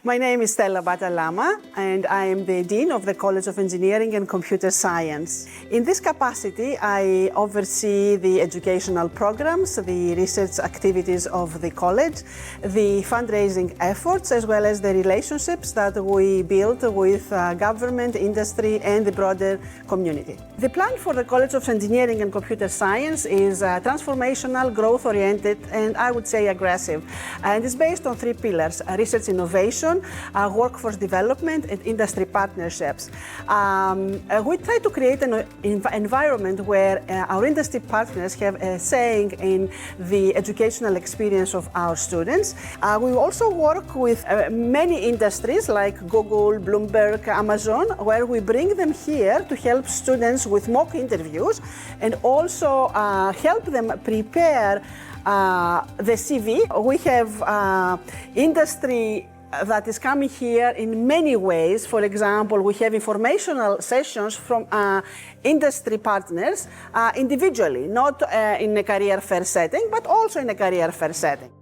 My name is Stella Batalama, and I am the Dean of the College of Engineering and Computer Science. In this capacity, I oversee the educational programs, the research activities of the college, the fundraising efforts, as well as the relationships that we build with government, industry, and the broader community. The plan for the College of Engineering and Computer Science is transformational, growth-oriented, and I would say aggressive. And it's based on three pillars: research innovation, workforce development, and industry partnerships. We try to create an environment where our industry partners have a saying in the educational experience of our students. We also work with many industries like Google, Bloomberg, Amazon, where we bring them here to help students with mock interviews and also help them prepare the CV. We have industry that is coming here in many ways. For example, we have informational sessions from industry partners individually, not in a career fair setting, but also in a career fair setting.